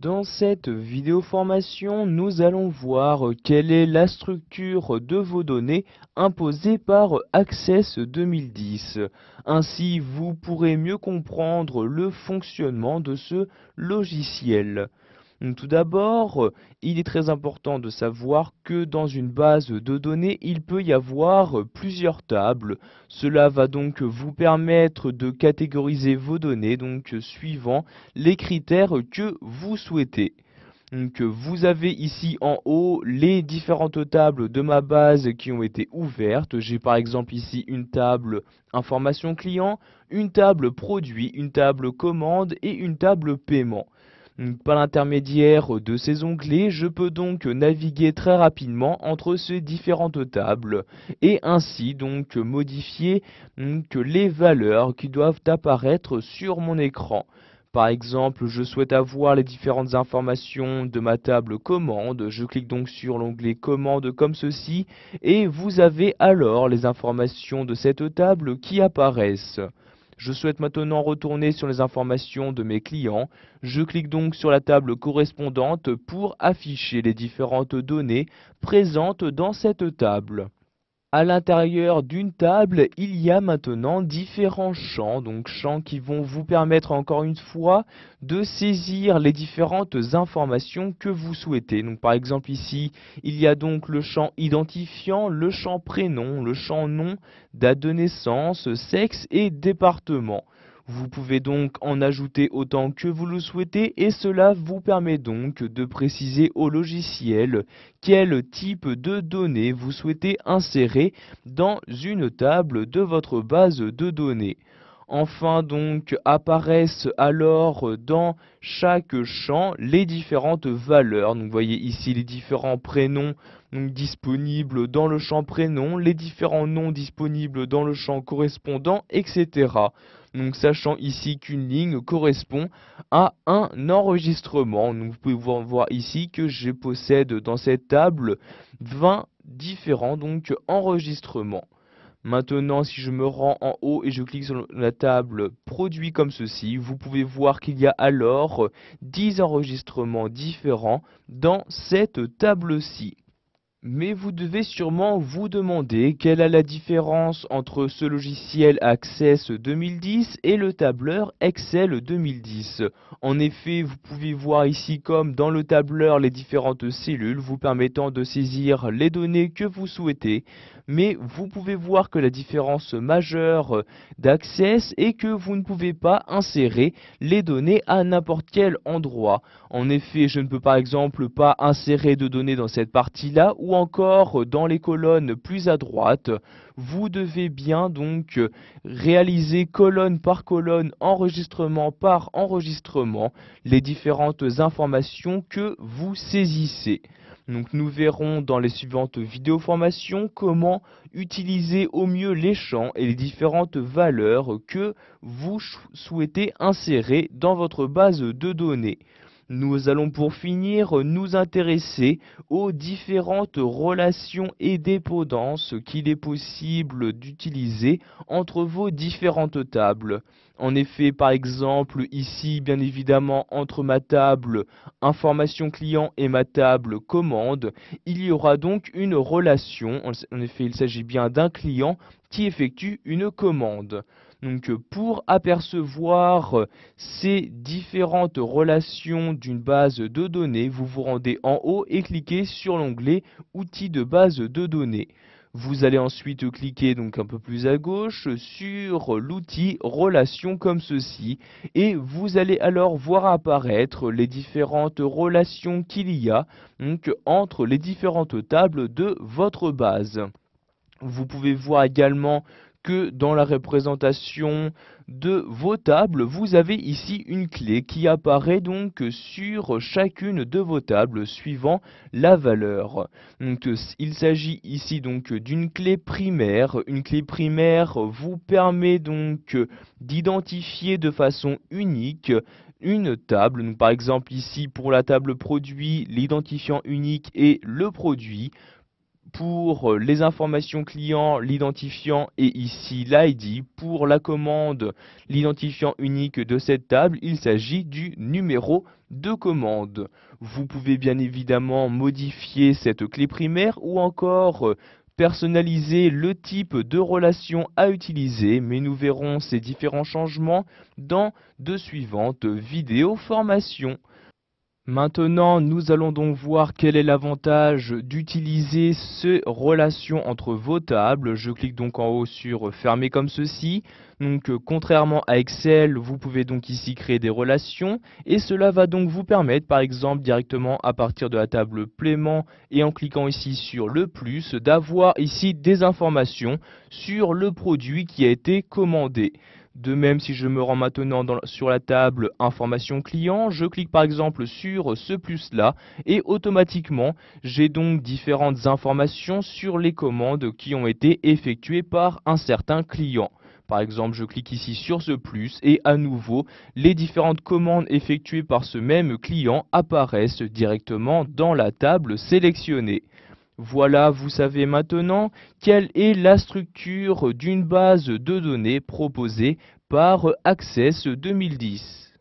Dans cette vidéo formation, nous allons voir quelle est la structure de vos données imposée par Access 2010. Ainsi, vous pourrez mieux comprendre le fonctionnement de ce logiciel. Tout d'abord, il est très important de savoir que dans une base de données, il peut y avoir plusieurs tables. Cela va donc vous permettre de catégoriser vos données, suivant les critères que vous souhaitez. Vous avez ici en haut les différentes tables de ma base qui ont été ouvertes. J'ai par exemple ici une table information client, une table produit, une table commande et une table paiement. Par l'intermédiaire de ces onglets, je peux donc naviguer très rapidement entre ces différentes tables et ainsi donc modifier les valeurs qui doivent apparaître sur mon écran. Par exemple, je souhaite avoir les différentes informations de ma table commande. Je clique donc sur l'onglet commande comme ceci et vous avez alors les informations de cette table qui apparaissent. Je souhaite maintenant retourner sur les informations de mes clients. Je clique donc sur la table correspondante pour afficher les différentes données présentes dans cette table. À l'intérieur d'une table, il y a maintenant différents champs, donc champs qui vont vous permettre encore une fois de saisir les différentes informations que vous souhaitez. Donc par exemple ici, il y a donc le champ identifiant, le champ prénom, le champ nom, date de naissance, sexe et département. Vous pouvez donc en ajouter autant que vous le souhaitez et cela vous permet donc de préciser au logiciel quel type de données vous souhaitez insérer dans une table de votre base de données. Enfin donc apparaissent alors dans chaque champ les différentes valeurs. Donc vous voyez ici les différents prénoms disponibles dans le champ prénom, les différents noms disponibles dans le champ correspondant, etc. Donc sachant ici qu'une ligne correspond à un enregistrement. Donc, vous pouvez voir ici que je possède dans cette table 20 différents enregistrements. Maintenant, si je me rends en haut et je clique sur la table produit comme ceci, vous pouvez voir qu'il y a alors 10 enregistrements différents dans cette table-ci. Mais vous devez sûrement vous demander quelle est la différence entre ce logiciel Access 2010 et le tableur Excel 2010. En effet, vous pouvez voir ici comme dans le tableur les différentes cellules vous permettant de saisir les données que vous souhaitez. Mais vous pouvez voir que la différence majeure d'Access est que vous ne pouvez pas insérer les données à n'importe quel endroit. En effet, je ne peux par exemple pas insérer de données dans cette partie-là ou encore dans les colonnes plus à droite. Vous devez bien donc réaliser colonne par colonne, enregistrement par enregistrement, les différentes informations que vous saisissez. Donc nous verrons dans les suivantes vidéos formations comment utiliser au mieux les champs et les différentes valeurs que vous souhaitez insérer dans votre base de données. Nous allons pour finir nous intéresser aux différentes relations et dépendances qu'il est possible d'utiliser entre vos différentes tables. En effet, par exemple, ici, bien évidemment, entre ma table information client et ma table commande, il y aura donc une relation. En effet, il s'agit bien d'un client qui effectue une commande. Donc pour apercevoir ces différentes relations d'une base de données, vous vous rendez en haut et cliquez sur l'onglet Outils de base de données. Vous allez ensuite cliquer donc un peu plus à gauche sur l'outil Relations comme ceci et vous allez alors voir apparaître les différentes relations qu'il y a entre les différentes tables de votre base. Vous pouvez voir également que dans la représentation de vos tables, vous avez ici une clé qui apparaît donc sur chacune de vos tables suivant la valeur. Donc, il s'agit ici donc d'une clé primaire. Une clé primaire vous permet donc d'identifier de façon unique une table. Donc, par exemple ici pour la table produit, l'identifiant unique est le produit. pour les informations clients, l'identifiant et ici l'ID. Pour la commande, l'identifiant unique de cette table, il s'agit du numéro de commande. Vous pouvez bien évidemment modifier cette clé primaire ou encore personnaliser le type de relation à utiliser, mais nous verrons ces différents changements dans de suivantes vidéos formations. Maintenant, nous allons donc voir quel est l'avantage d'utiliser ces relations entre vos tables. Je clique donc en haut sur Fermer comme ceci. Donc, contrairement à Excel, vous pouvez donc ici créer des relations et cela va donc vous permettre, par exemple, directement à partir de la table Paiement et en cliquant ici sur le plus, d'avoir ici des informations sur le produit qui a été commandé. De même, si je me rends maintenant sur la table Information client, je clique par exemple sur ce plus-là et automatiquement, j'ai donc différentes informations sur les commandes qui ont été effectuées par un certain client. Par exemple, je clique ici sur ce plus et à nouveau, les différentes commandes effectuées par ce même client apparaissent directement dans la table sélectionnée. Voilà, vous savez maintenant quelle est la structure d'une base de données proposée par Access 2010.